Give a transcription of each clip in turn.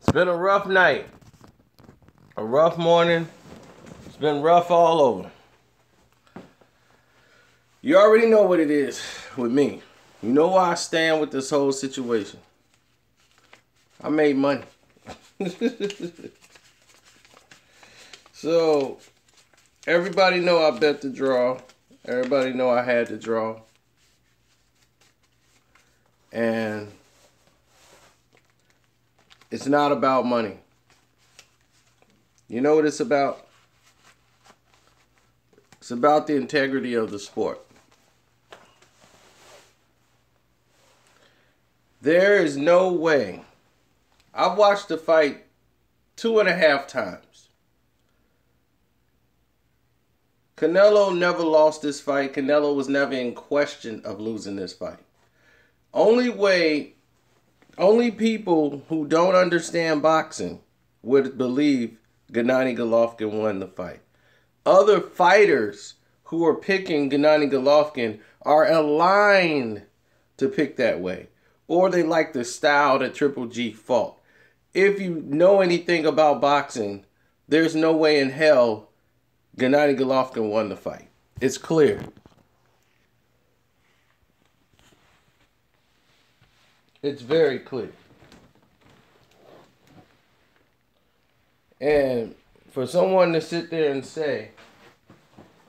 It's been a rough night, a rough morning. It's been rough all over. You already know what it is with me. You know where I stand with this whole situation. I made money. So, everybody know I bet the draw. Everybody know I had the draw. And it's not about money. You know what it's about? It's about the integrity of the sport. There is no way. I've watched the fight 2.5 times. Canelo never lost this fight. Canelo was never in question of losing this fight. Only people who don't understand boxing would believe Gennady Golovkin won the fight. Other fighters who are picking Gennady Golovkin are aligned to pick that way. Or they like the style that Triple G fought. If you know anything about boxing, there's no way in hell Gennady Golovkin won the fight. It's clear. It's very clear. And for someone to sit there and say,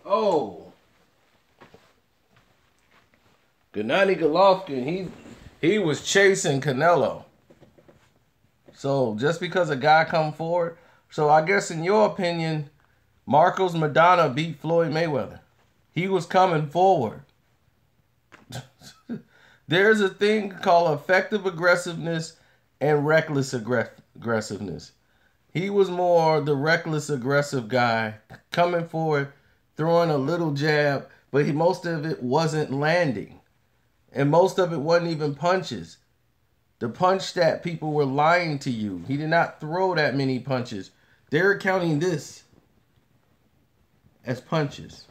oh, Gennady Golovkin, he was chasing Canelo. So just because a guy come forward, so I guess in your opinion, Marcos Maidana beat Floyd Mayweather. He was coming forward. There's a thing called effective aggressiveness and reckless aggressiveness. He was more the reckless aggressive guy, coming forward, throwing a little jab, but most of it wasn't landing. And most of it wasn't even punches. The punch that people were lying to you. He did not throw that many punches. They're counting this as punches.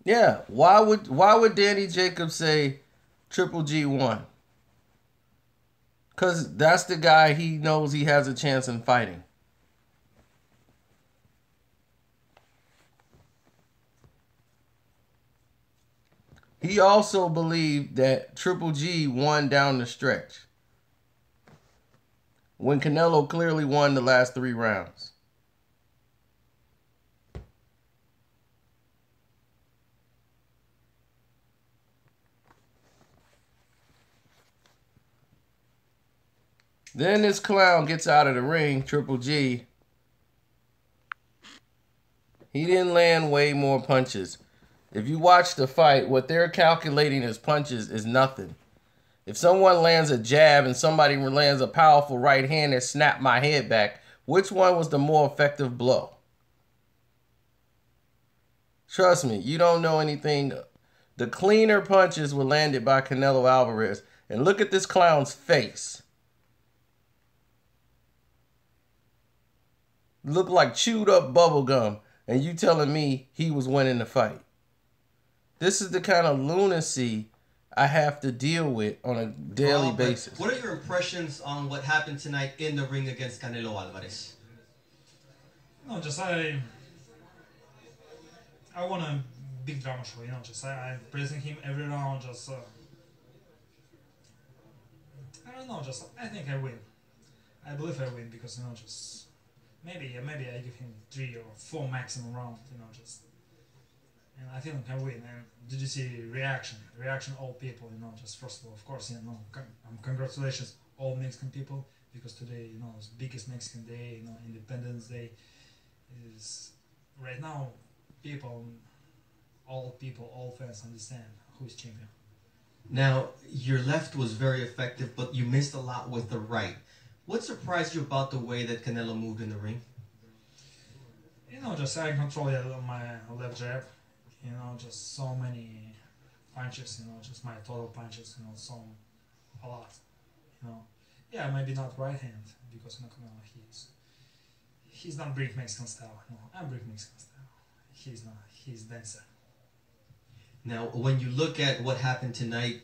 Yeah, why would Danny Jacobs say Triple G won? Because that's the guy he knows he has a chance in fighting. He also believed that Triple G won down the stretch, when Canelo clearly won the last 3 rounds. Then this clown gets out of the ring, Triple G. He didn't land way more punches. If you watch the fight, what they're calculating as punches is nothing. If someone lands a jab and somebody lands a powerful right hand that snapped my head back, which one was the more effective blow? Trust me, you don't know anything. The cleaner punches were landed by Canelo Alvarez. And look at this clown's face. Looked like chewed up bubble gum. And you telling me he was winning the fight. This is the kind of lunacy I have to deal with on a daily basis. What are your impressions on what happened tonight in the ring against Canelo Alvarez? No, just I want a big drama show, just I'm praising him every round, just I don't know, just I think I win. I believe I win because just maybe I give him 3 or 4 maximum rounds, just and I think I win. And did you see reaction? Reaction all people, just first of all, of course, congratulations all Mexican people because today, is biggest Mexican day, Independence Day is right now. All fans understand who is champion. Now, your left was very effective, but you missed a lot with the right. What surprised you about the way that Canelo moved in the ring? Just I control my left jab. Just so many punches. Just my total punches. So a lot. Yeah, maybe not right hand because Canelo he's not Greek Mexican style. No, I'm Greek Mexican style. He's not. He's dancer. Now, when you look at what happened tonight,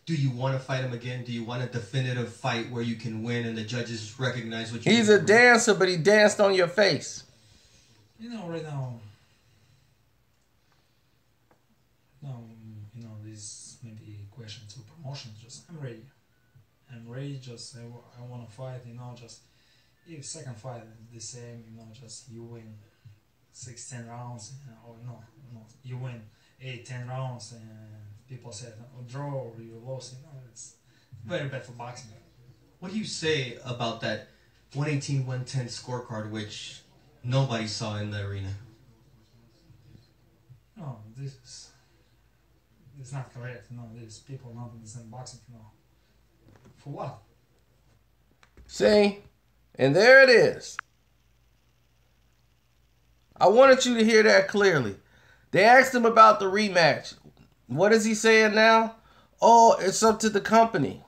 do you want to fight him again? Do you want a definitive fight where you can win and the judges recognize what you He's a dancer, but he danced on your face. You know, right now, no, you know, this maybe question to promotion. Just I'm ready. I'm ready. Just I want to fight. You know, just if second fight the same. You know, just you win 6-10 rounds, or no, you win 8-10 rounds, and people said draw or you lost. You know, it's very bad for boxing. What do you say about that 118-110 scorecard, which nobody saw in the arena? No, this is not correct. No, these people not understand boxing. No, for what? See? And there it is. I wanted you to hear that clearly. They asked him about the rematch. What is he saying now? Oh, it's up to the company.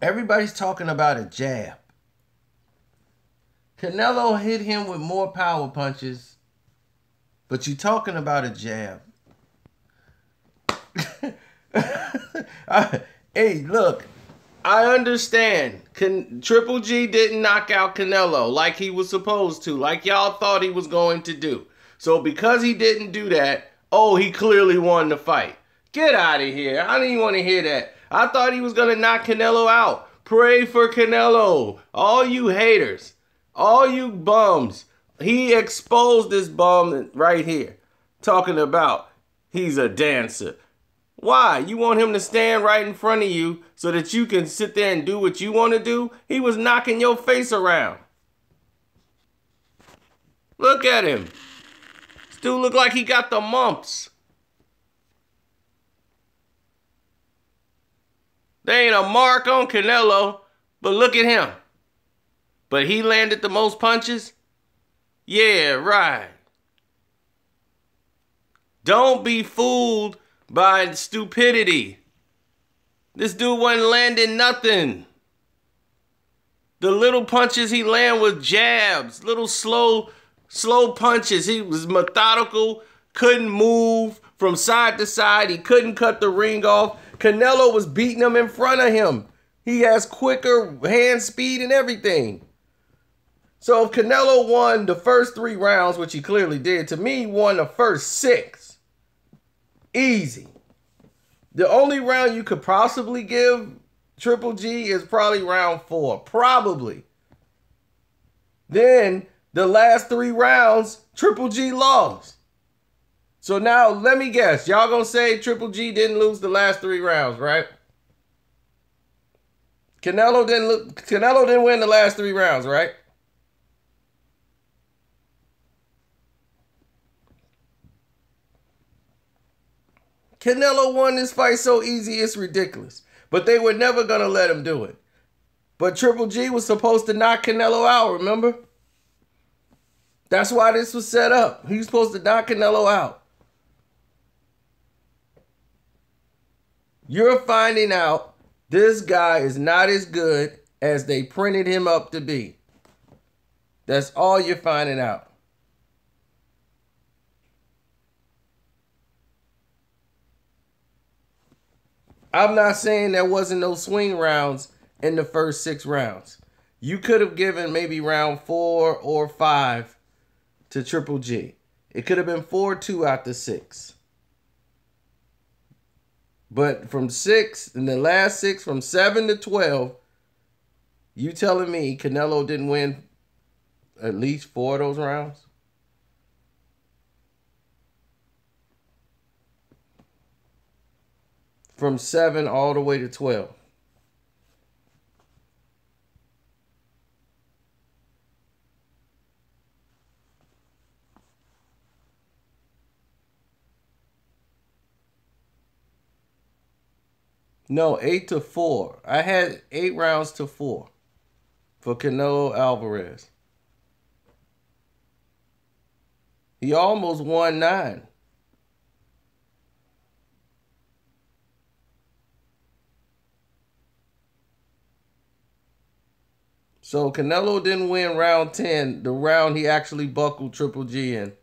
Everybody's talking about a jab. Canelo hit him with more power punches, but you're talking about a jab. Hey, look, I understand. Triple G didn't knock out Canelo like he was supposed to, like y'all thought he was going to do. So because he didn't do that, oh, he clearly won the fight. Get out of here. I didn't want to hear that. I thought he was going to knock Canelo out. Pray for Canelo. All you haters. All you bums. He exposed this bum right here. Talking about he's a dancer. Why? You want him to stand right in front of you so that you can sit there and do what you want to do? He was knocking your face around. Look at him. This dude look like he got the mumps. There ain't a mark on Canelo, but look at him. But he landed the most punches? Yeah, right. Don't be fooled by stupidity. This dude wasn't landing nothing. The little punches he landed was jabs, little slow punches. He was methodical, couldn't move from side to side. He couldn't cut the ring off. Canelo was beating him in front of him. He has quicker hand speed and everything. So if Canelo won the first 3 rounds, which he clearly did, to me, he won the first 6. Easy. The only round you could possibly give Triple G is probably round 4. Probably. Then the last 3 rounds, Triple G lost. So now let me guess. Y'all gonna say Triple G didn't lose the last 3 rounds, right? Canelo didn't win the last 3 rounds, right? Canelo won this fight so easy, it's ridiculous. But they were never going to let him do it. But Triple G was supposed to knock Canelo out, remember? That's why this was set up. He was supposed to knock Canelo out. You're finding out this guy is not as good as they printed him up to be. That's all you're finding out. I'm not saying there wasn't no swing rounds in the first 6 rounds. You could have given maybe round 4 or 5 to Triple G. It could have been 4-2 out the 6. But from 6, in the last 6, from 7 to 12, you telling me Canelo didn't win at least 4 of those rounds? From 7 all the way to 12. No, 8 to 4. I had 8 rounds to 4. for Canelo Alvarez. He almost won 9. So Canelo didn't win round 10, the round he actually buckled Triple G in.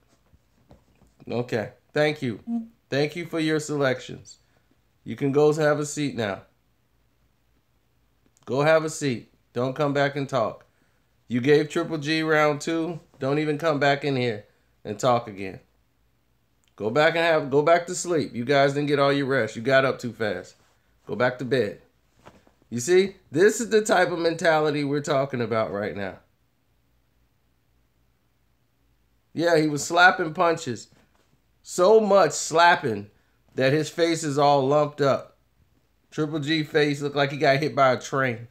Okay, thank you. Thank you for your selections. You can go have a seat now. Go have a seat. Don't come back and talk. You gave Triple G round 2. Don't even come back in here and talk again. Go back to sleep. You guys didn't get all your rest. You got up too fast. Go back to bed. You see, this is the type of mentality we're talking about right now. Yeah, he was slapping punches. So much slapping that his face is all lumped up. Triple G face looked like he got hit by a train.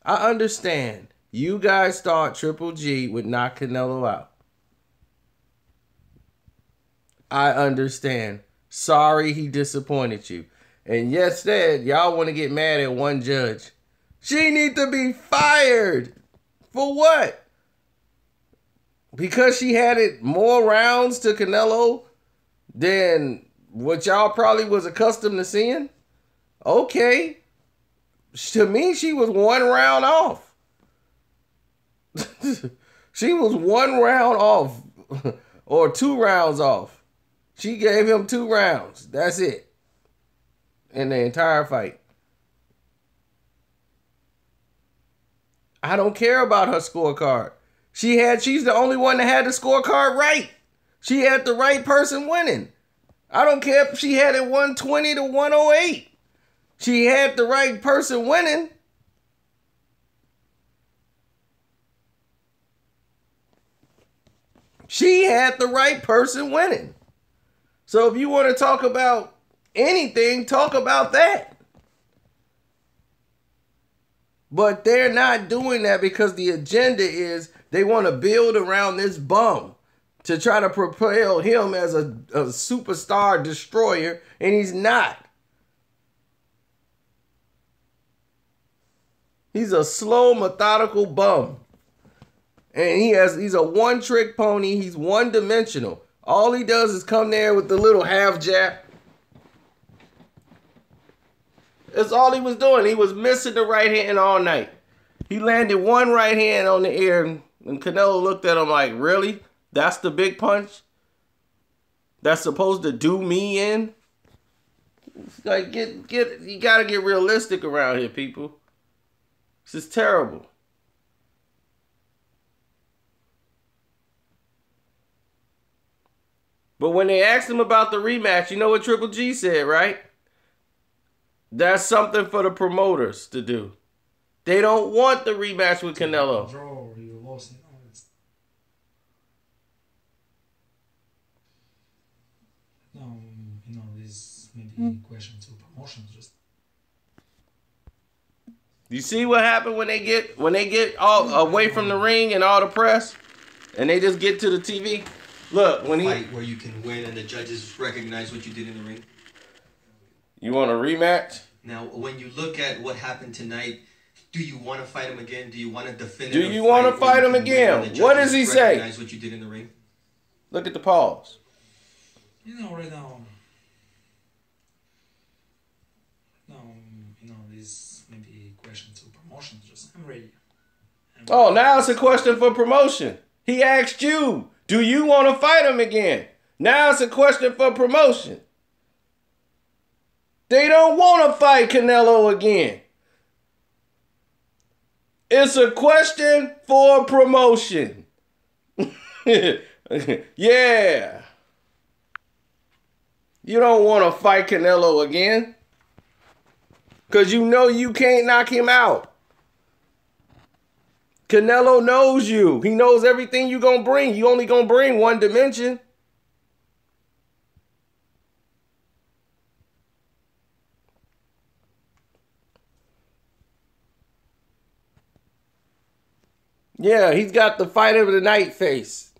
I understand. You guys thought Triple G would knock Canelo out. I understand. Sorry he disappointed you. And yes, said y'all want to get mad at one judge. She need to be fired. For what? Because she had it more rounds to Canelo than what y'all probably was accustomed to seeing? Okay. To me, she was 1 round off. She was 1 round off. Or 2 rounds off. She gave him 2 rounds. That's it. In the entire fight. I don't care about her scorecard. She's the only one that had the scorecard right. She had the right person winning. I don't care if she had it 120 to 108. She had the right person winning. She had the right person winning. So if you want to talk about anything, talk about that. But they're not doing that because the agenda is they want to build around this bum to try to propel him as a superstar destroyer, and he's not. He's a slow, methodical bum. And he's a one-trick pony. He's one-dimensional. All he does is come there with the little half jab. That's all he was doing. He was missing the right hand all night. He landed one right hand on the air, and Canelo looked at him like, really? That's the big punch? That's supposed to do me in? It's like, you gotta get realistic around here, people. This is terrible. But when they asked him about the rematch, you know what Triple G said, right? That's something for the promoters to do. They don't want the rematch with Canelo. Draw, you lost. This maybe question to promotions just. You see what happened when they get all away from the ring and all the press, and they just get to the TV. Look, when he fight where you can win and the judges recognize what you did in the ring. You want a rematch? Now, when you look at what happened tonight, do you want to fight him again? Do you want a definitive? Do you want to fight him again? What does he say? Recognize what you did in the ring. Look at the pause. Right now. This maybe question to promotions. Just I'm ready. Oh, now it's a question for promotion. He asked you, do you want to fight him again? Now it's a question for promotion. They don't want to fight Canelo again. It's a question for promotion. Yeah. You don't want to fight Canelo again. Because you know you can't knock him out. Canelo knows you. He knows everything you're going to bring. You only going to bring one dimension. Yeah, he's got the fight of the night face.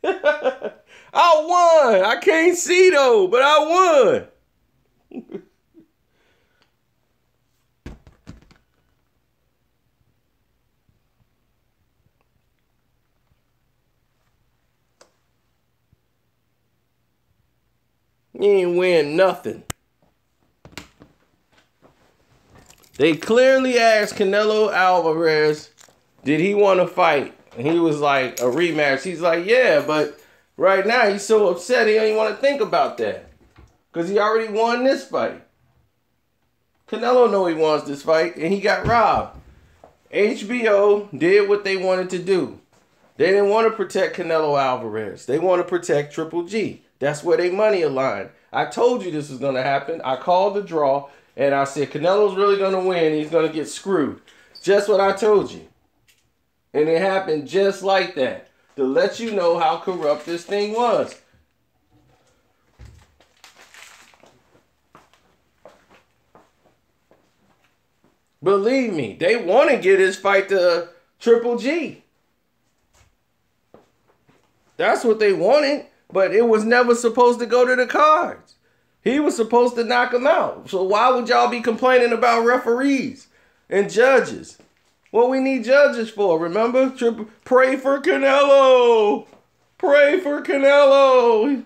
I won. I can't see though, but I won. He ain't win nothing. They clearly asked Canelo Alvarez, did he want to fight? And he was like, a rematch. He's like, yeah, but right now he's so upset he don't even want to think about that. Because he already won this fight. Canelo know he wants this fight, and he got robbed. HBO did what they wanted to do. They didn't want to protect Canelo Alvarez. They want to protect Triple G. That's where they money aligned. I told you this was going to happen. I called the draw, and I said, Canelo's really going to win. He's going to get screwed. Just what I told you. And it happened just like that. To let you know how corrupt this thing was. Believe me, they want to get his fight to Triple G. That's what they wanted, but it was never supposed to go to the cards. He was supposed to knock him out. So why would y'all be complaining about referees and judges? What we need judges for, remember? Pray for Canelo. Pray for Canelo.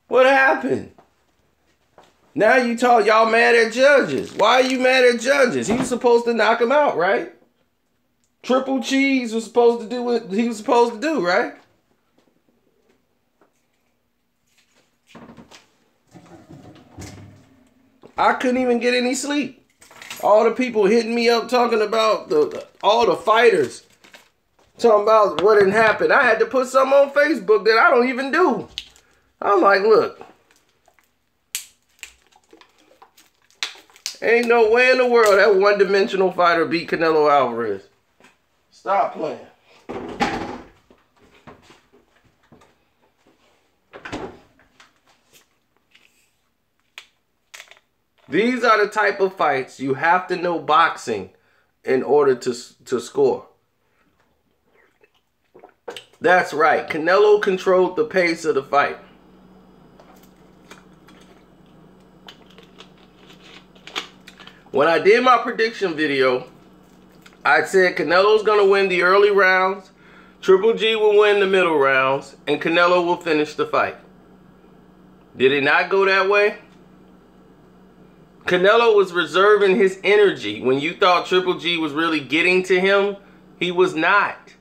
What happened? Now you talk, y'all mad at judges. Why are you mad at judges? He was supposed to knock him out, right? Triple Cheese was supposed to do what he was supposed to do, right? I couldn't even get any sleep. All the people hitting me up talking about all the fighters. Talking about what didn't happen. I had to put something on Facebook that I don't even do. I'm like, look. Ain't no way in the world that one-dimensional fighter beat Canelo Alvarez. Stop playing. These are the type of fights you have to know boxing in order to score. That's right. Canelo controlled the pace of the fight. When I did my prediction video, I said Canelo's going to win the early rounds, Triple G will win the middle rounds, and Canelo will finish the fight. Did it not go that way? Canelo was reserving his energy. When you thought Triple G was really getting to him, he was not.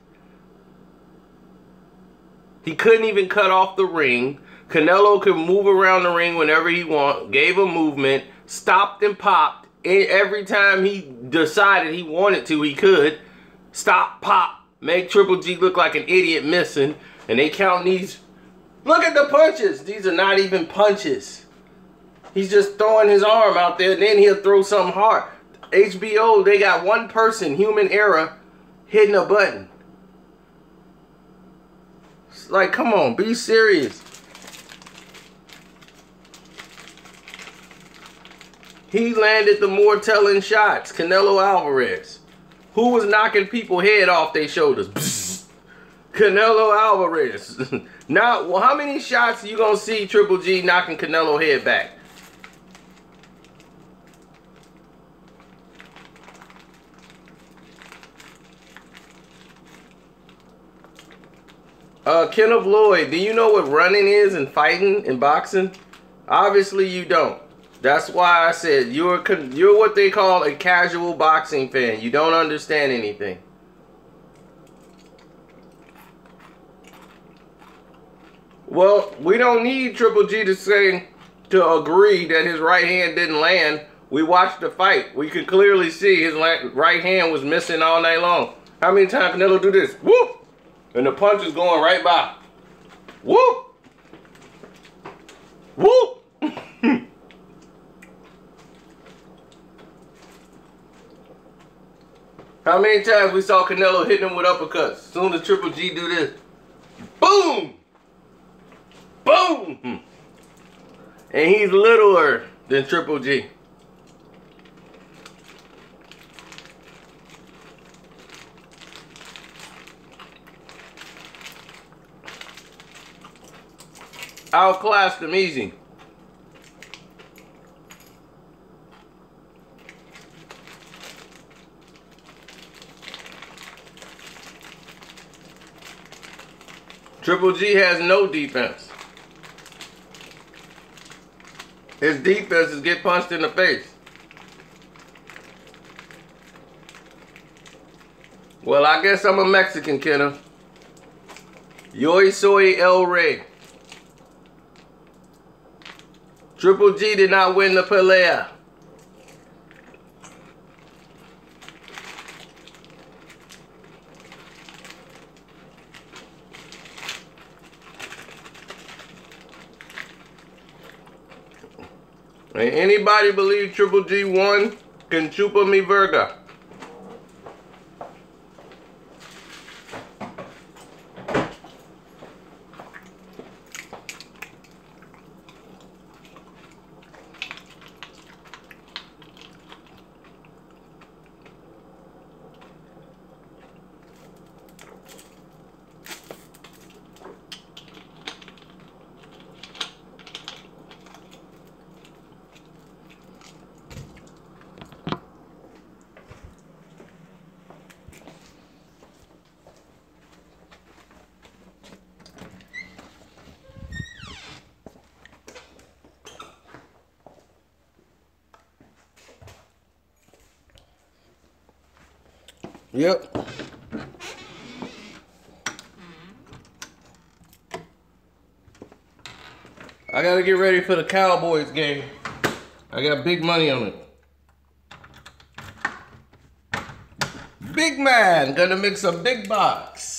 He couldn't even cut off the ring. Canelo could move around the ring whenever he wanted, gave a movement, stopped and popped. Every time he decided he wanted to, he could. Stop, pop, make Triple G look like an idiot missing. And they count these. Look at the punches. These are not even punches. He's just throwing his arm out there, and then he'll throw something hard. HBO, they got one person, human error, hitting a button. It's like, come on, be serious. He landed the more telling shots, Canelo Alvarez. Who was knocking people's head off their shoulders? Psst. Canelo Alvarez. Now, well, how many shots you gonna see Triple G knocking Canelo head back? Kenneth Lloyd, do you know what running is in fighting, in boxing? Obviously you don't. That's why I said you're what they call a casual boxing fan. You don't understand anything. Well, we don't need Triple G to agree that his right hand didn't land. We watched the fight. We could clearly see his right hand was missing all night long. How many times Canelo do this? Whoop! And the punch is going right by. Whoop! Whoop! How many times we saw Canelo hitting him with uppercuts? As soon as Triple G do this, boom! Boom! And he's littler than Triple G. Outclassed him easy. Triple G has no defense. His defense is get punched in the face. Well, I guess I'm a Mexican, Kenna. Yo soy el rey. Triple G did not win the pelea. And anybody believe Triple G won can chupa mi verga. Yep. I gotta get ready for the Cowboys game. I got big money on it. Big man, gonna mix a big box.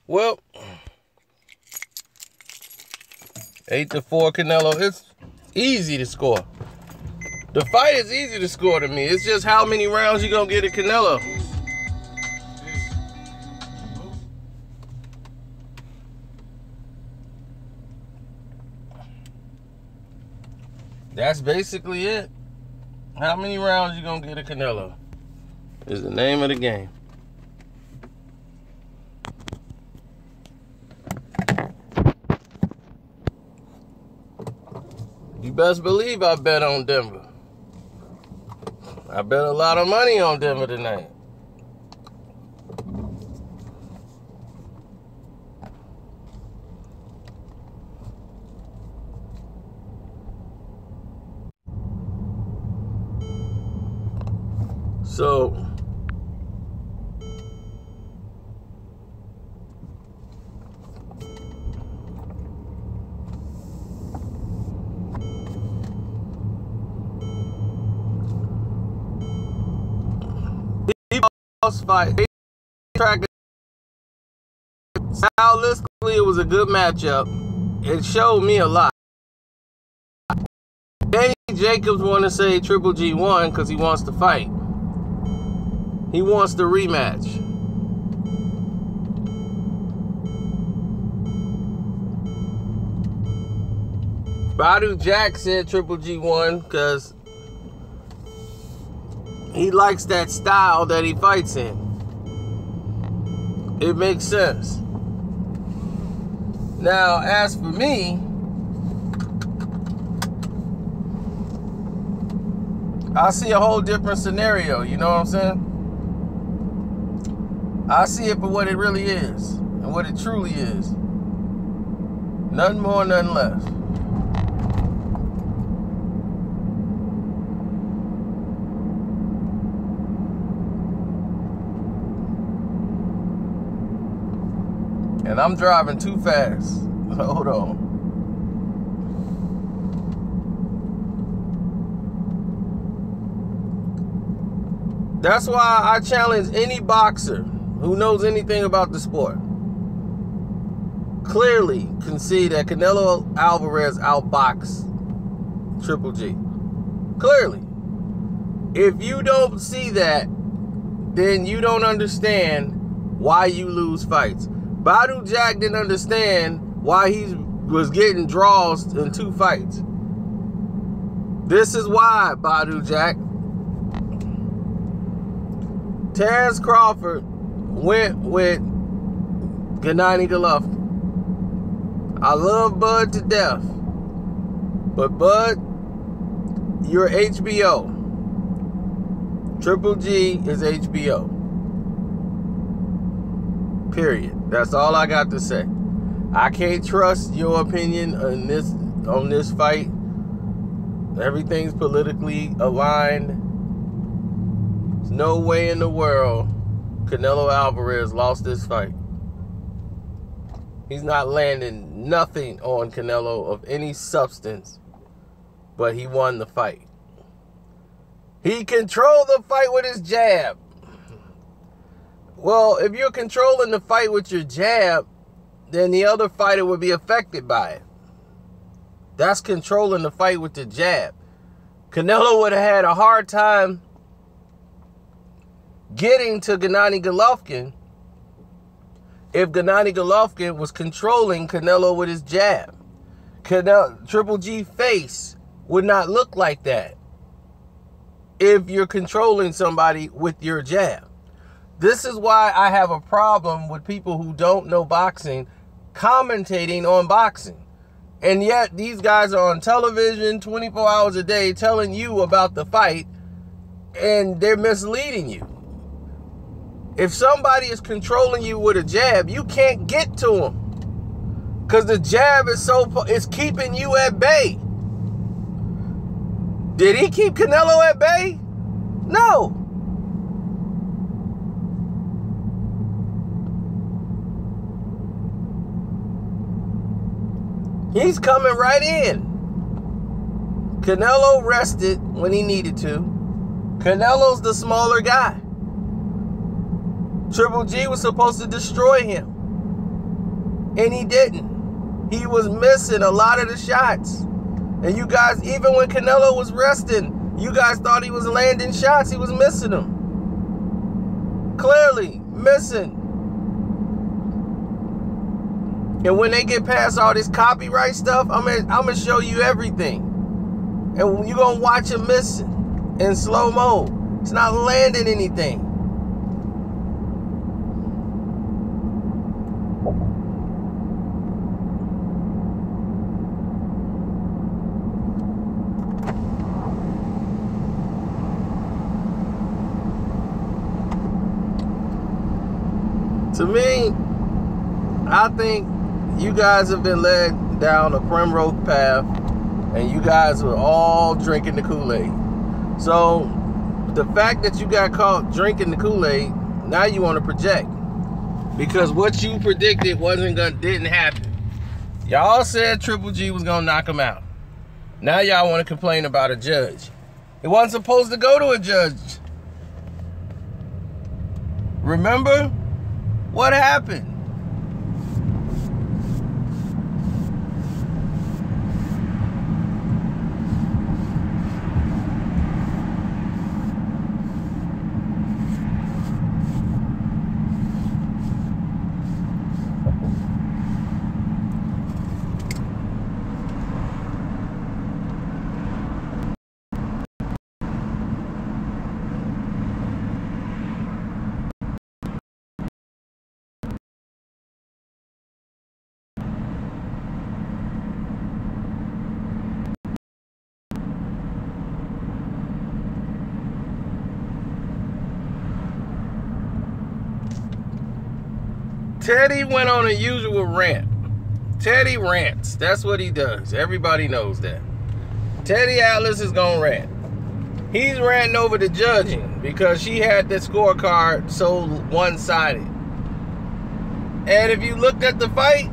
Well, 8-4 Canelo. It's easy to score. The fight is easy to score to me. It's just how many rounds you gonna get at Canelo. That's basically it. How many rounds you gonna get at Canelo is the name of the game. You best believe I bet on Denver. I bet a lot of money on Denver tonight. So, fight. Stylistically, it was a good matchup. It showed me a lot. Danny Jacobs want to say Triple G won because he wants to fight. He wants the rematch. Badu Jack said Triple G won because he likes that style that he fights in. It makes sense. Now, as for me, I see a whole different scenario, you know what I'm saying? I see it for what it really is and what it truly is. Nothing more, nothing less. And I'm driving too fast. Hold on. That's why I challenge any boxer who knows anything about the sport. Clearly can see that Canelo Alvarez outboxed Triple G. Clearly. If you don't see that, then you don't understand why you lose fights. Badu Jack didn't understand why he's was getting draws in 2 fights. This is why, Badu Jack. Terrence Crawford went with Gennady Golovkin. I love Bud to death. But Bud, you're HBO. Triple G is HBO. Period. That's all I got to say. I can't trust your opinion on this fight. Everything's politically aligned. There's no way in the world Canelo Alvarez lost this fight. He's not landing nothing on Canelo of any substance, but he won the fight. He controlled the fight with his jab. Well, if you're controlling the fight with your jab, then the other fighter would be affected by it. That's controlling the fight with the jab. Canelo would have had a hard time getting to Gennady Golovkin if Gennady Golovkin was controlling Canelo with his jab. Triple G face would not look like that if you're controlling somebody with your jab. This is why I have a problem with people who don't know boxing commentating on boxing. And yet these guys are on television 24 hours a day telling you about the fight, and they're misleading you. If somebody is controlling you with a jab, you can't get to them because the jab is it's keeping you at bay. Did he keep Canelo at bay? No. He's coming right in. Canelo rested when he needed to. Canelo's the smaller guy. Triple G was supposed to destroy him, and he didn't. He was missing a lot of the shots. And you guys, even when Canelo was resting, you guys thought he was landing shots. He was missing them. Clearly missing. And when they get past all this copyright stuff, I'm gonna show you everything. And you're gonna watch him missing in slow-mo. It's not landing anything. To me, I think you guys have been led down a primrose path, and you guys were all drinking the Kool-Aid. So the fact that you got caught drinking the Kool-Aid, now you want to project, because what you predicted didn't happen. Y'all said Triple G was gonna knock him out. Now y'all want to complain about a judge. It wasn't supposed to go to a judge. Remember what happened? Teddy went on a usual rant. Teddy rants. That's what he does. Everybody knows that. Teddy Atlas is going to rant. He's ranting over the judging because she had the scorecard so one-sided. And if you looked at the fight,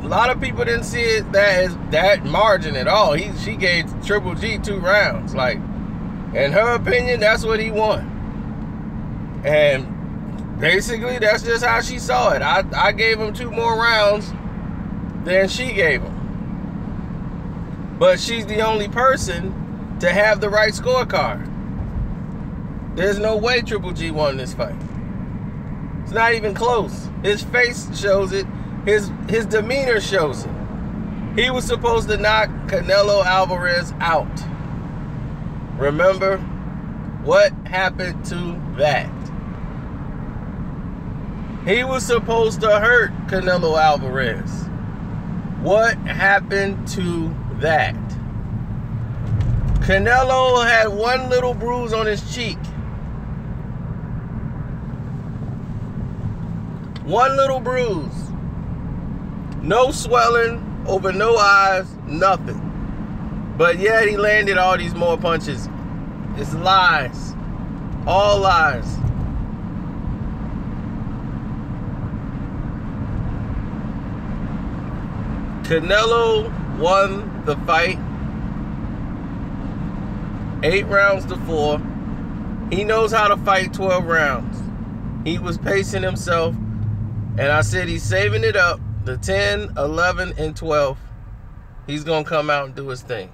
a lot of people didn't see it that margin at all. She gave Triple G 2 rounds. Like, in her opinion, that's what he won. And basically, that's just how she saw it. I gave him 2 more rounds than she gave him. But she's the only person to have the right scorecard. There's no way Triple G won this fight. It's not even close. His face shows it. His demeanor shows it. He was supposed to knock Canelo Alvarez out. Remember? What happened to that? He was supposed to hurt Canelo Alvarez. What happened to that? Canelo had one little bruise on his cheek. One little bruise. No swelling over no eyes, nothing. But yet he landed all these more punches. It's lies. All lies. Canelo won the fight 8-4. He knows how to fight 12 rounds. He was pacing himself, and I said he's saving it up. The 10, 11, and 12. He's going to come out and do his thing.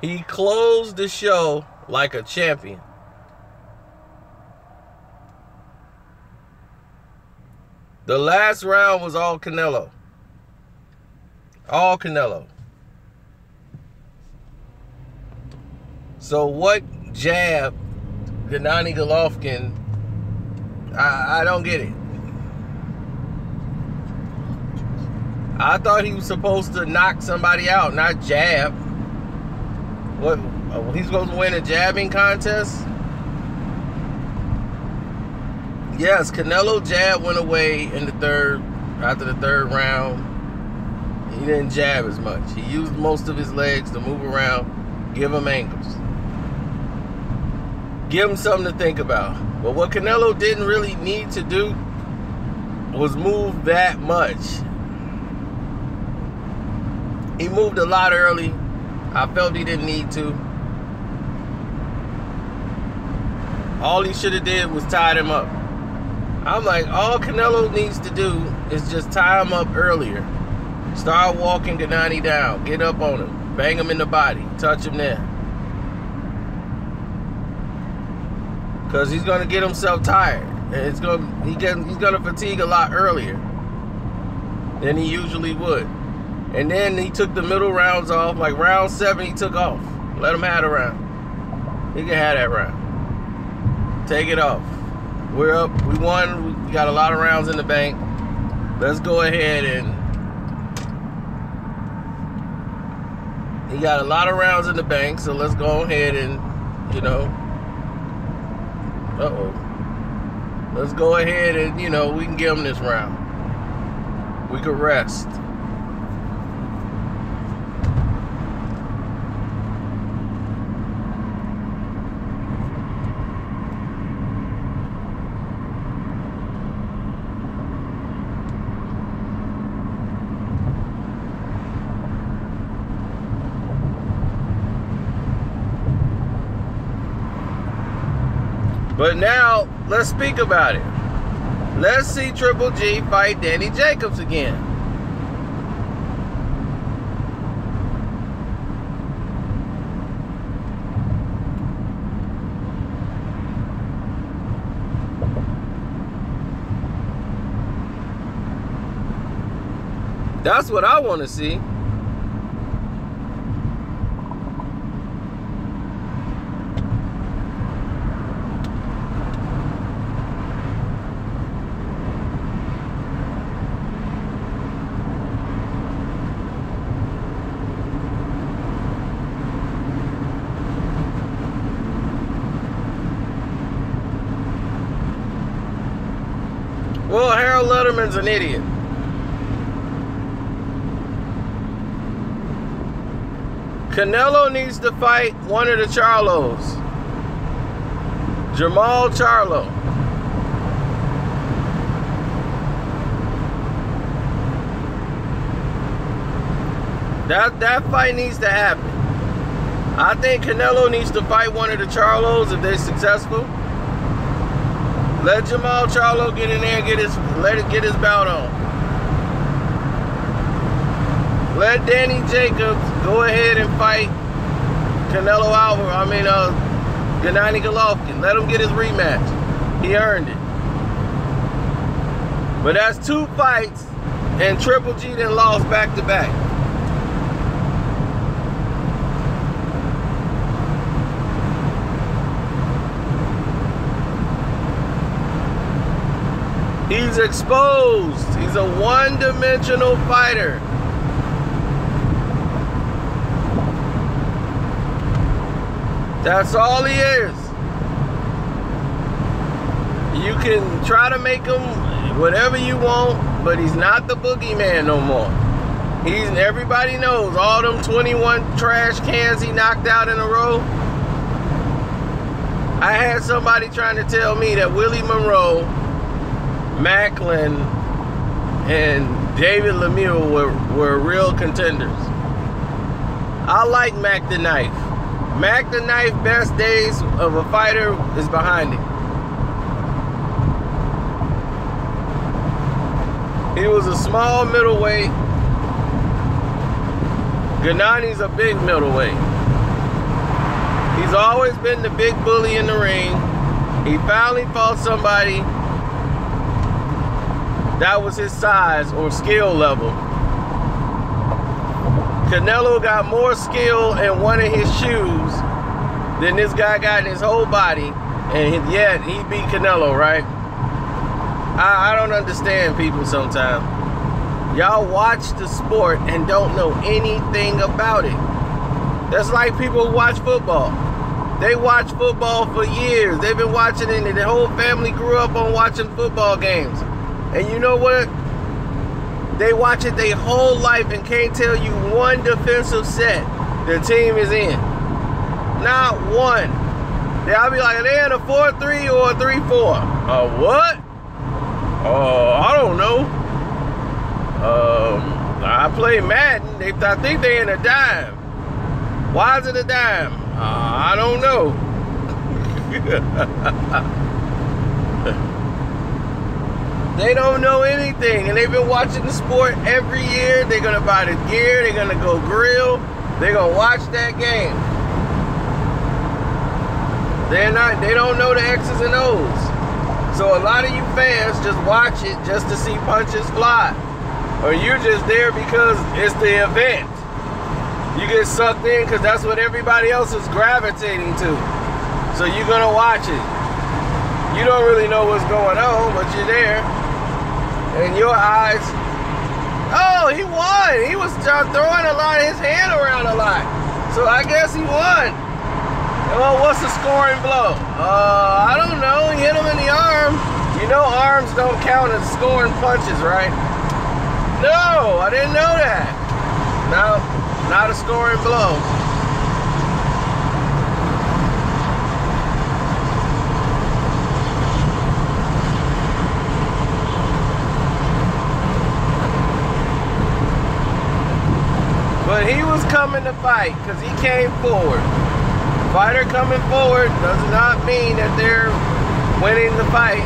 He closed the show like a champion. The last round was all Canelo. All Canelo. So what jab, Gennady Golovkin, I don't get it. I thought he was supposed to knock somebody out, not jab. What? He's supposed to win a jabbing contest? Yes, Canelo jab went away in the third, after the third round. He didn't jab as much. He used most of his legs to move around, give him angles. Give him something to think about. But what Canelo didn't really need to do was move that much. He moved a lot early. I felt he didn't need to. All he should have did was tied him up. I'm like, all Canelo needs to do is just tie him up earlier. Start walking Gennady down. Get up on him. Bang him in the body. Touch him there. Because he's going to get himself tired. And he's going to fatigue a lot earlier than he usually would. And then he took the middle rounds off. Like round 7, he took off. Let him have a round. He can have that round. Take it off. We're up. We won. We got a lot of rounds in the bank. Let's go ahead and... He got a lot of rounds in the bank, so let's go ahead and, you know... Uh-oh. Let's go ahead and, you know, we can give him this round. We could rest. But now, let's speak about it. Let's see Triple G fight Danny Jacobs again. That's what I want to see. Well, Harold Letterman's an idiot. Canelo needs to fight one of the Charlos. Jamal Charlo. That fight needs to happen. I think Canelo needs to fight one of the Charlos if they're successful. Let Jamal Charlo get in there and get his belt on. let Danny Jacobs go ahead and fight Canelo Gennady Golovkin. Let him get his rematch. He earned it. But that's 2 fights, and Triple G then lost back to back. He's exposed. He's a one-dimensional fighter. That's all he is. You can try to make him whatever you want, but he's not the boogeyman no more. Everybody knows all them 21 trash cans he knocked out in a row. I had somebody trying to tell me that Willie Monroe, Macklin, and David Lemieux were real contenders. I like Mac the Knife. Mac the Knife, best days of a fighter is behind him. He was a small middleweight. Gennady's a big middleweight. He's always been the big bully in the ring. He finally fought somebody that was his size or skill level. Canelo got more skill in one of his shoes than this guy got in his whole body, and yet he beat Canelo, right? I don't understand people sometimes. Y'all watch the sport and don't know anything about it. That's like people who watch football. They watch football for years. They've been watching it, and their whole family grew up on watching football games. And you know what? They watch it their whole life and can't tell you one defensive set the team is in. Not one. I'll be like, are they in a 4-3 or a 3-4? What? I don't know. I play Madden. I think they're in a dime. Why is it a dime? I don't know. They don't know anything, and they've been watching the sport every year. They're gonna buy the gear, they're gonna go grill, they're gonna watch that game. They don't know the X's and O's. So a lot of you fans just watch it just to see punches fly. Or you're just there because it's the event. You get sucked in because that's what everybody else is gravitating to. So you're gonna watch it. You don't really know what's going on, but you're there. And your eyes, oh, he won. He was throwing a lot of his hand around a lot. So I guess he won. Well, what's the scoring blow? I don't know. He hit him in the arm. You know arms don't count as scoring punches, right? No, I didn't know that. No, not a scoring blow. But he was coming to fight because he came forward. Fighter coming forward does not mean that they're winning the fight.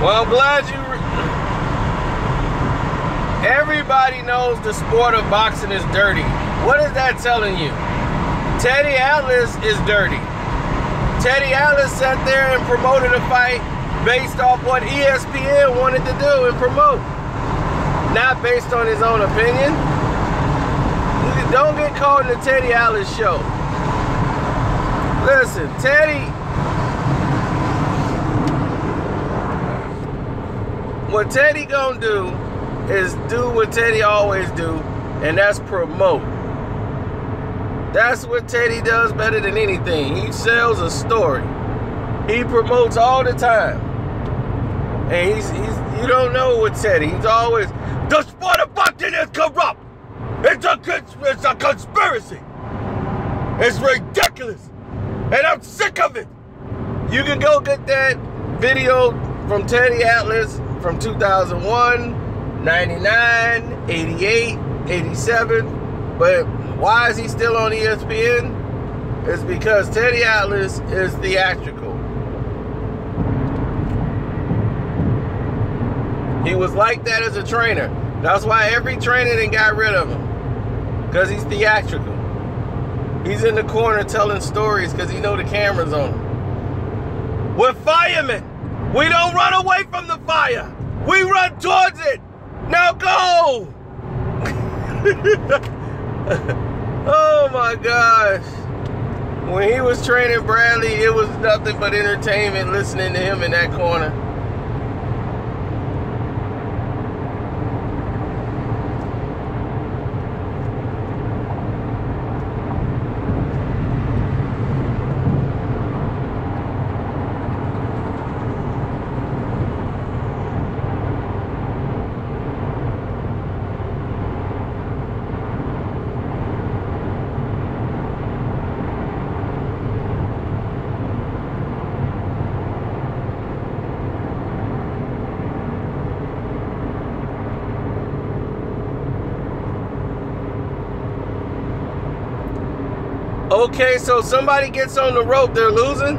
Well, I'm glad everybody knows the sport of boxing is dirty. What is that telling you? Teddy Atlas is dirty. Teddy Atlas sat there and promoted a fight based off what ESPN wanted to do and promote. Not based on his own opinion. don't get caught in the Teddy Atlas show. Listen, what Teddy gonna do is do what Teddy always do, and that's promote. That's what Teddy does better than anything. He sells a story. He promotes all the time. And he's you don't know what Teddy. He's always, the sport of boxing is corrupt. It's a conspiracy. It's ridiculous. And I'm sick of it. You can go get that video from Teddy Atlas from 2001, 99, 88, 87. But why is he still on ESPN? It's because Teddy Atlas is theatrical. He was like that as a trainer. That's why every trainer then got rid of him. Because he's theatrical. He's in the corner telling stories because he know the camera's on him. We're firemen. We don't run away from the fire. We run towards it. Now go. Oh my gosh. When he was training Bradley, it was nothing but entertainment listening to him in that corner. Okay, so somebody gets on the rope, they're losing.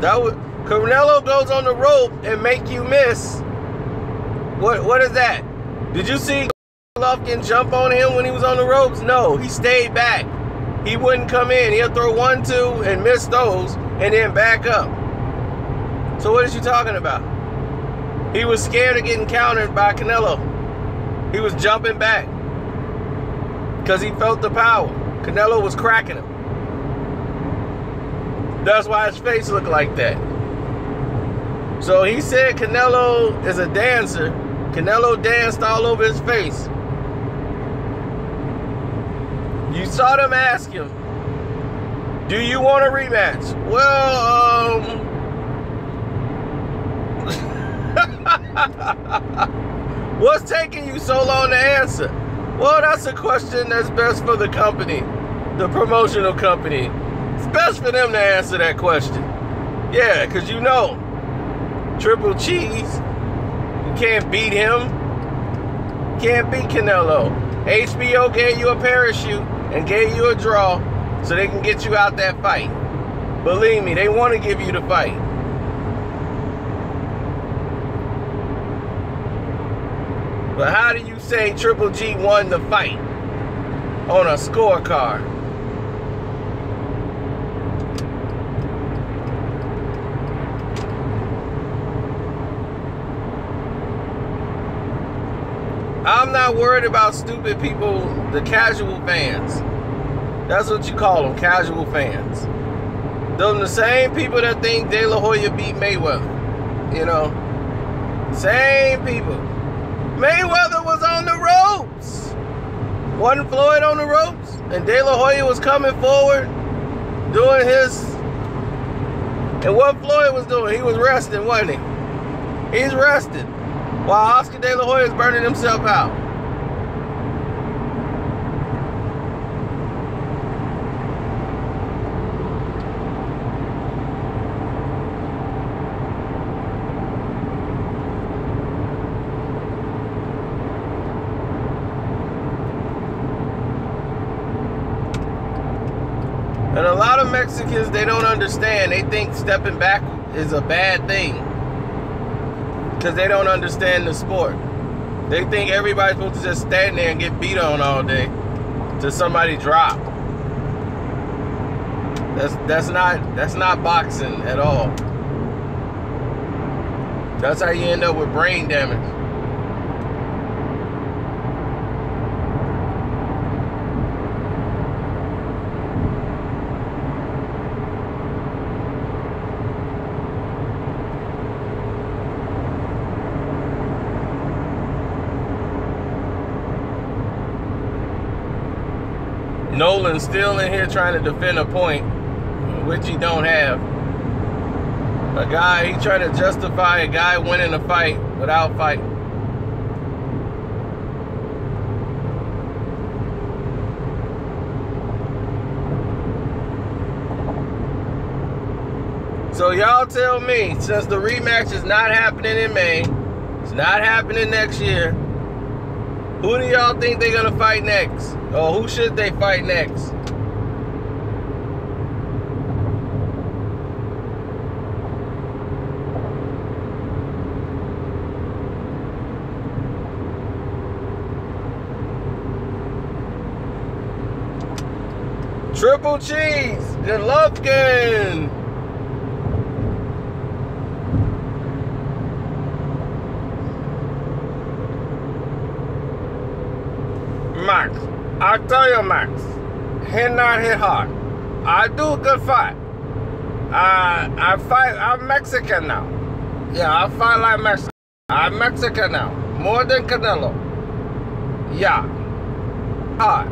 Canelo goes on the rope and make you miss. What is that? Did you see Golovkin jump on him when he was on the ropes? No, he stayed back. He wouldn't come in. He'll throw 1, 2 and miss those and then back up. So what is you talking about? He was scared of getting countered by Canelo. He was jumping back because he felt the power. Canelo was cracking him. That's why his face looked like that. So he said Canelo is a dancer. Canelo danced all over his face. You saw them ask him, do you want a rematch? Well, what's taking you so long to answer? Well, that's a question that's best for the company, the promotional company. It's best for them to answer that question. Yeah, because you know, Triple Cheese, you can't beat him. You can't beat Canelo. HBO gave you a parachute and gave you a draw so they can get you out that fight. Believe me, they want to give you the fight. But how do you say Triple G won the fight on a scorecard? I'm not worried about stupid people, the casual fans. That's what you call them, casual fans. Those are the same people that think De La Hoya beat Mayweather. You know, same people. Mayweather was on the ropes. Wasn't Floyd on the ropes? And De La Hoya was coming forward, doing his... And what Floyd was doing, he was resting, wasn't he? He's resting. While Oscar De La Hoya is burning himself out. And a lot of Mexicans, they don't understand. They think stepping back is a bad thing. Because they don't understand the sport. They think everybody's supposed to just stand there and get beat on all day till somebody drop. That's not boxing at all. That's how you end up with brain damage. Nolan's still in here trying to defend a point, which he don't have. A guy, he trying to justify a guy winning a fight without fighting. So y'all tell me, since the rematch is not happening in May, it's not happening next year, who do y'all think they're gonna fight next? Or who should they fight next? Triple cheese, Golovkin. Max, I tell you, Max, hit not hit hard. I do good fight. I fight. I'm Mexican now. Yeah, I fight like Mexican. I'm Mexican now, more than Canelo. Yeah, hard.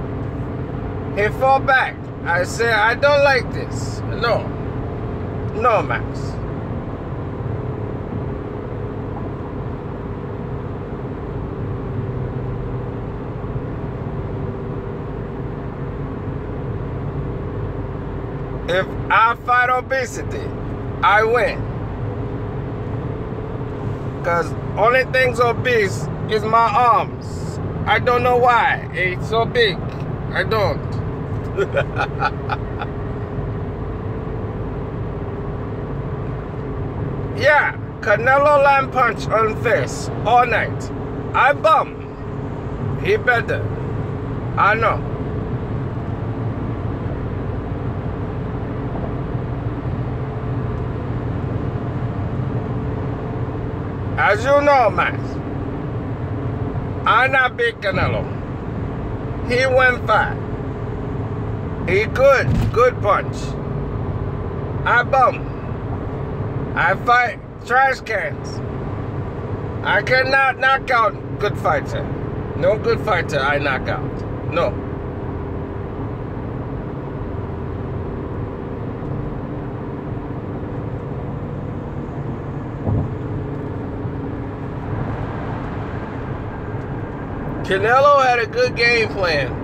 He fought back. I said I don't like this. No, no, Max. If I fight obesity, I win. Because only thing's obese is my arms. I don't know why. It's so big. I don't. Yeah, Canelo land punch on face all night. I bum. He better. I know. As you know, Max, I'm not big Canelo. He went fat. He good punch. I bum. I fight trash cans. I cannot knock out good fighter. No good fighter I knock out. No. Canelo had a good game plan.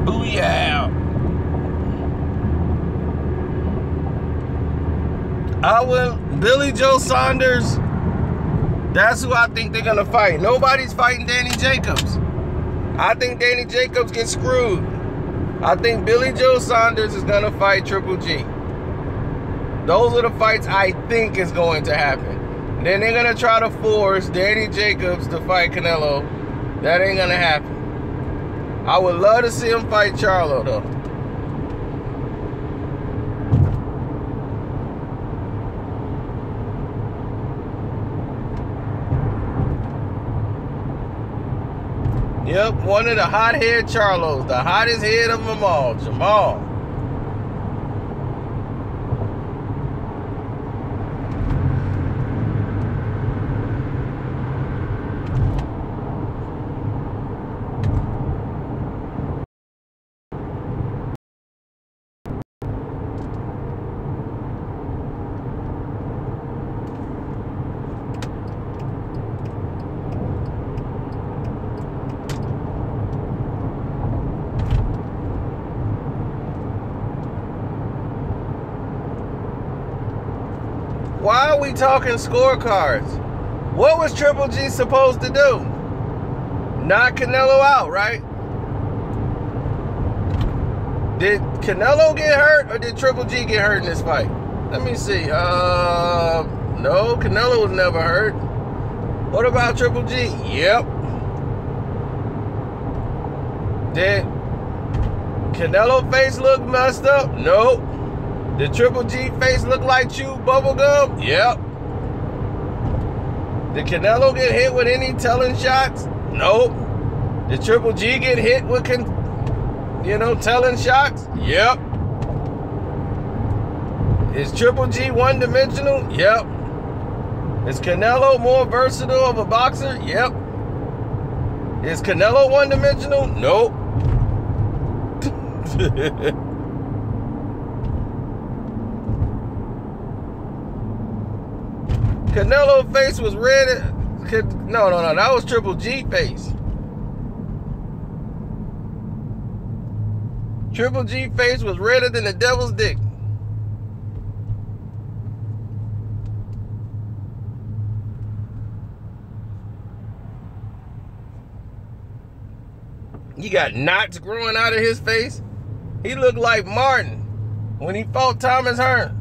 Booyah! I will. Billy Joe Saunders. That's who I think they're gonna fight. Nobody's fighting Danny Jacobs. I think Danny Jacobs gets screwed. I think Billy Joe Saunders is gonna fight Triple G. Those are the fights I think is going to happen. Then they're gonna try to force Danny Jacobs to fight Canelo. That ain't gonna happen. I would love to see him fight Charlo though. Yep, one of the hot-head Charlos, the hottest head of them all, Jamal. Why are we talking scorecards? What was Triple G supposed to do? Knock Canelo out, right? Did Canelo get hurt or did Triple G get hurt in this fight? Let me see. No, Canelo was never hurt. What about Triple G? Yep. Did Canelo face look messed up? Nope. Did Triple G face look like chewed bubblegum? Yep. Did Canelo get hit with any telling shots? Nope. Did Triple G get hit with telling shots? Yep. Is Triple G one-dimensional? Yep. Is Canelo more versatile of a boxer? Yep. Is Canelo one-dimensional? Nope. Canelo face was red. No, that was Triple G face. Triple G face was redder than the devil's dick. He got knots growing out of his face. He looked like Martin when he fought Thomas Hearn.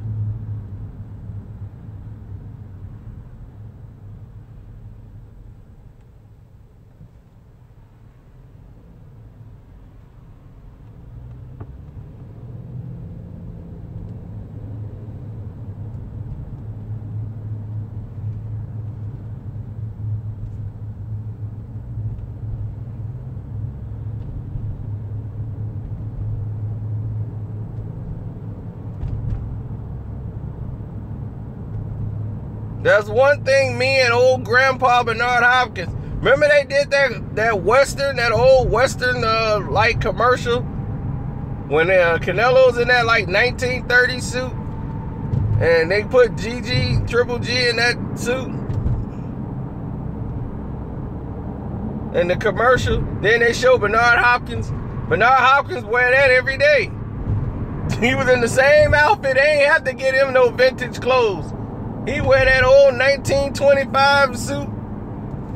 That's one thing me and old Grandpa Bernard Hopkins, remember they did that Western, that old Western like commercial? When Canelo's in that like 1930s suit and they put Triple G in that suit. In the commercial, then they show Bernard Hopkins. Bernard Hopkins wear that every day. He was in the same outfit. They ain't have to get him no vintage clothes. He wear that old 1925 suit.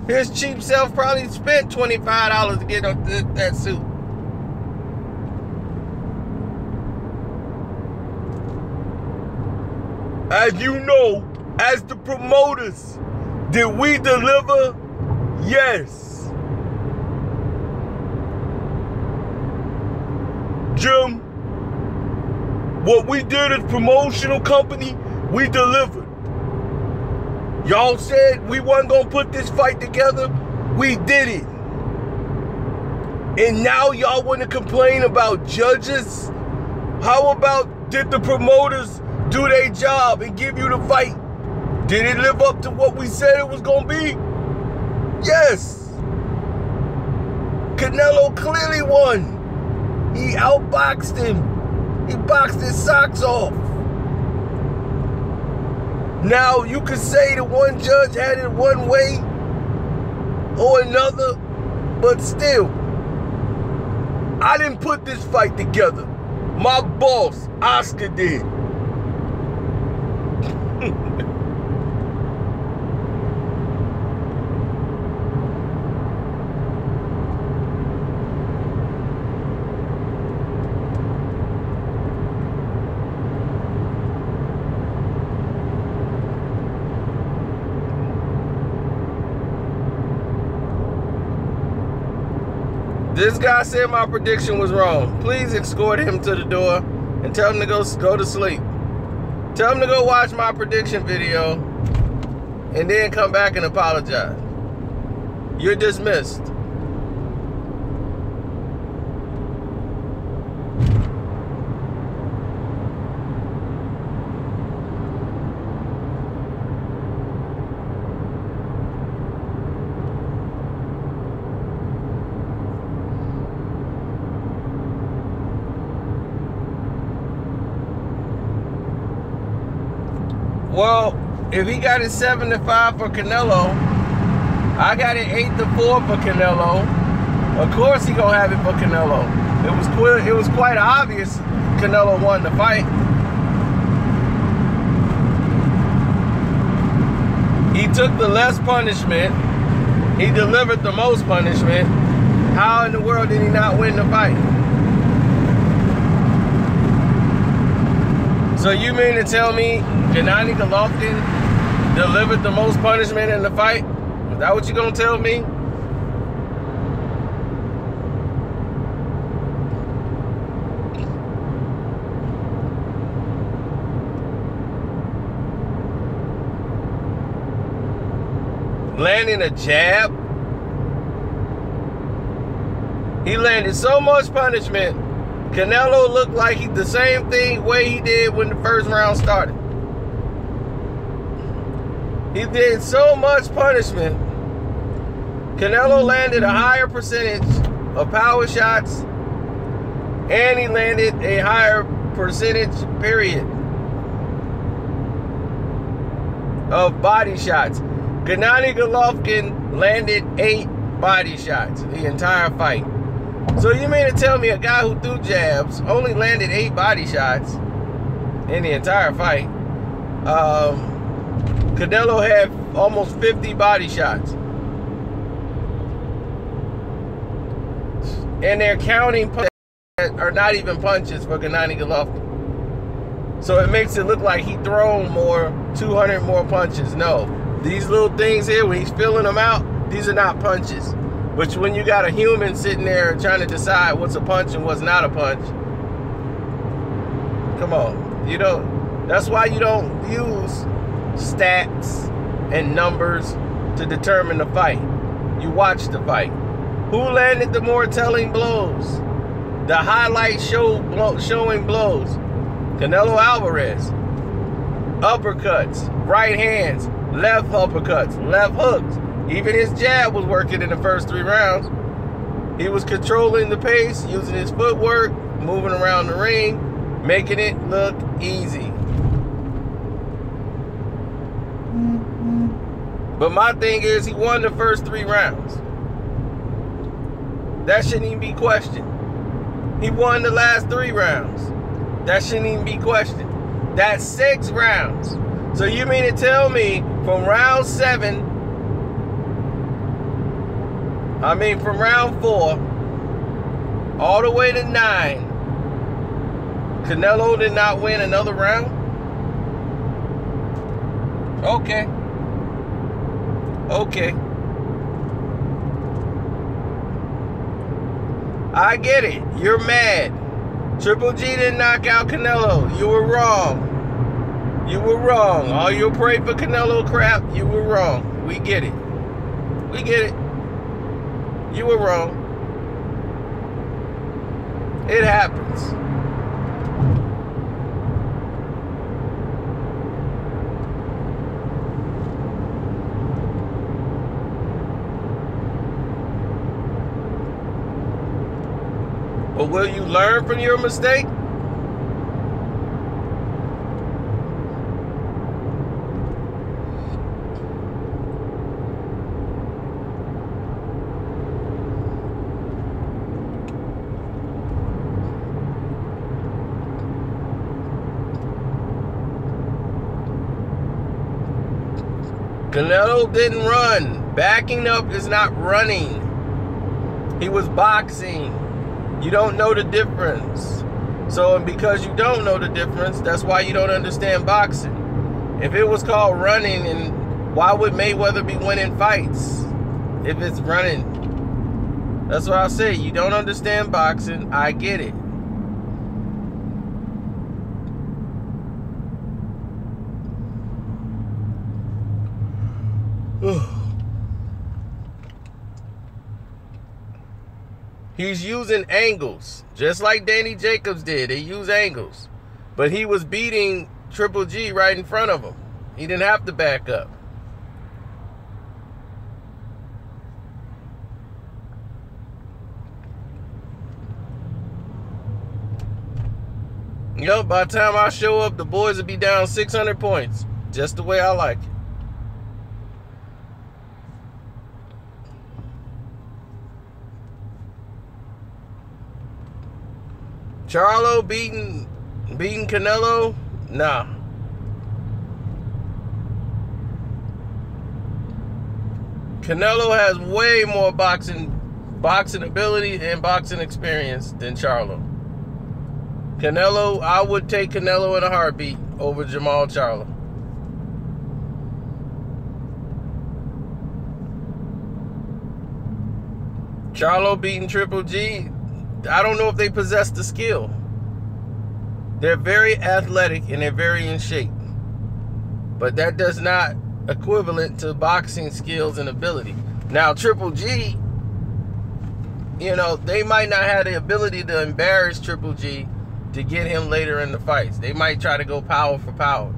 His cheap self probably spent $25 to get that suit. As you know, as the promoters, did we deliver? Yes. Jim, what we did as promotional company, we delivered. Y'all said we wasn't gonna put this fight together. We did it. And now y'all want to complain about judges? How about did the promoters do their job and give you the fight? Did it live up to what we said it was gonna be? Yes. Canelo clearly won. He outboxed him. He boxed his socks off. Now, you could say the one judge had it one way or another, but still, I didn't put this fight together. My boss, Oscar, did. This guy said my prediction was wrong. Please escort him to the door and tell him to go to sleep. Tell him to go watch my prediction video and then come back and apologize. You're dismissed. Well, if he got it 7-5 for Canelo, I got it 8-4 for Canelo. Of course he gonna have it for Canelo. It was quite obvious Canelo won the fight. He took the less punishment. He delivered the most punishment. How in the world did he not win the fight? So you mean to tell me Gennady Golovkin delivered the most punishment in the fight? Is that what you gonna tell me? Landing a jab. He landed so much punishment. Canelo looked like the same way he did when the first round started. He did so much punishment. Canelo landed a higher percentage of power shots, and he landed a higher percentage, period, of body shots. Gennady Golovkin landed 8 body shots the entire fight. So you mean to tell me a guy who threw jabs only landed 8 body shots in the entire fight? Canelo had almost 50 body shots. And they're counting punches that are not even punches for Gennady Golovkin. So it makes it look like he thrown 200 more punches. No. These little things here, when he's filling them out, these are not punches. Which when you got a human sitting there trying to decide what's a punch and what's not a punch, come on. That's why you don't use stats and numbers to determine the fight. You watch the fight. Who landed the more telling blows? The highlight showing blows. Canelo Alvarez. Uppercuts, right hands, left uppercuts, left hooks. Even his jab was working in the first 3 rounds. He was controlling the pace, using his footwork, moving around the ring, making it look easy. But my thing is, he won the first 3 rounds. That shouldn't even be questioned. He won the last 3 rounds. That shouldn't even be questioned. That's 6 rounds. So you mean to tell me from round 7, from round 4 all the way to 9, Canelo did not win another round? Okay. I get it. You're mad. Triple G didn't knock out Canelo. You were wrong. All your pray for Canelo crap, you were wrong. We get it. You were wrong. It happens. But will you learn from your mistake? Canelo didn't run. Backing up is not running. He was boxing. You don't know the difference. So because you don't know the difference, that's why you don't understand boxing. If it was called running, and why would Mayweather be winning fights if it's running? That's what I say. You don't understand boxing. I get it. He's using angles, just like Danny Jacobs did. He used angles. But he was beating Triple G right in front of him. He didn't have to back up. By the time I show up, the boys will be down 600 points. Just the way I like it. Charlo beating Canelo? Nah. Canelo has way more boxing ability and boxing experience than Charlo. Canelo, I would take Canelo in a heartbeat over Jamal Charlo. Charlo beating Triple G, I don't know if they possess the skill. They're very athletic and they're very in shape. But that does not equivalent to boxing skills and ability. Now, Triple G, you know, they might not have the ability to embarrass Triple G to get him later in the fights. They might try to go power for power.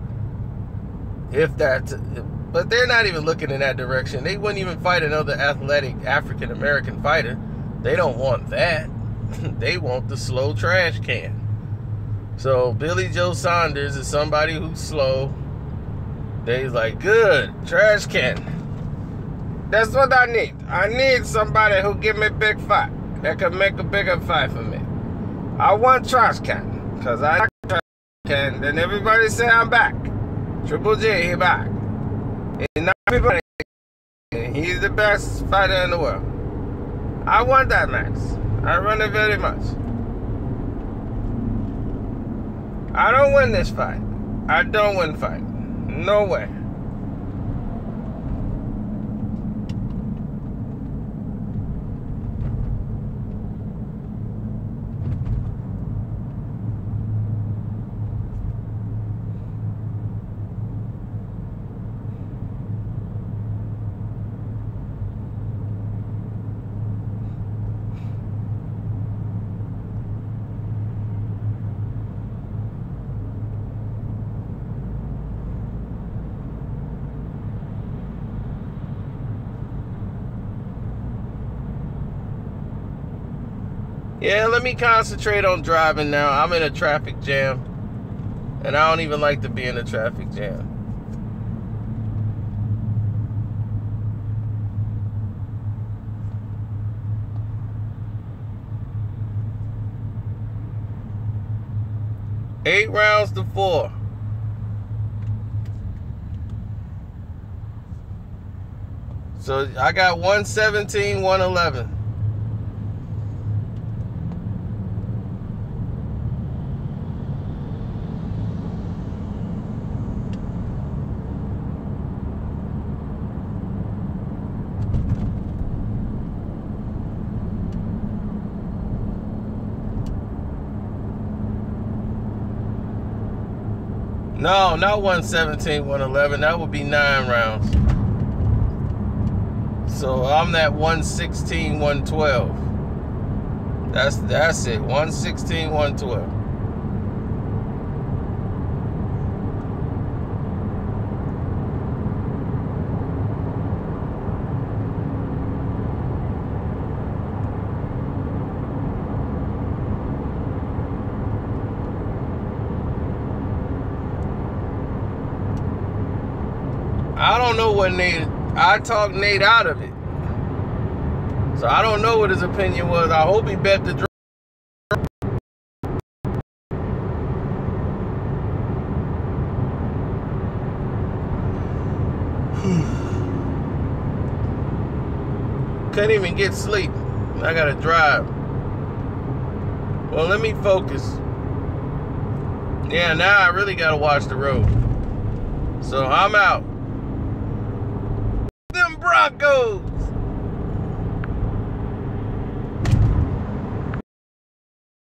If that, but they're not even looking in that direction. They wouldn't even fight another athletic African-American fighter. They don't want that. They want the slow trash can. So Billy Joe Saunders is somebody who's slow. They's like, good, trash can. That's what I need. I need somebody who give me big fight. That can make a bigger fight for me. I want trash can. Because I like trash can. Then everybody say I'm back. Triple G, he back. He's not everybody. He's the best fighter in the world. I want that match. I run it very much. I don't win this fight. I don't win fight. No way. Yeah, let me concentrate on driving now. I'm in a traffic jam. And I don't even like to be in a traffic jam. Eight rounds to 4. So I got 117, 111. No, not 117, 111. That would be 9 rounds. So I'm at 116, 112. That's it. 116, 112. I don't know what Nate, I talked Nate out of it. So I don't know what his opinion was. I hope he bet the draw. Couldn't even get sleep. I gotta drive. Well, let me focus. Yeah, now I really gotta watch the road. So I'm out. Them Broncos!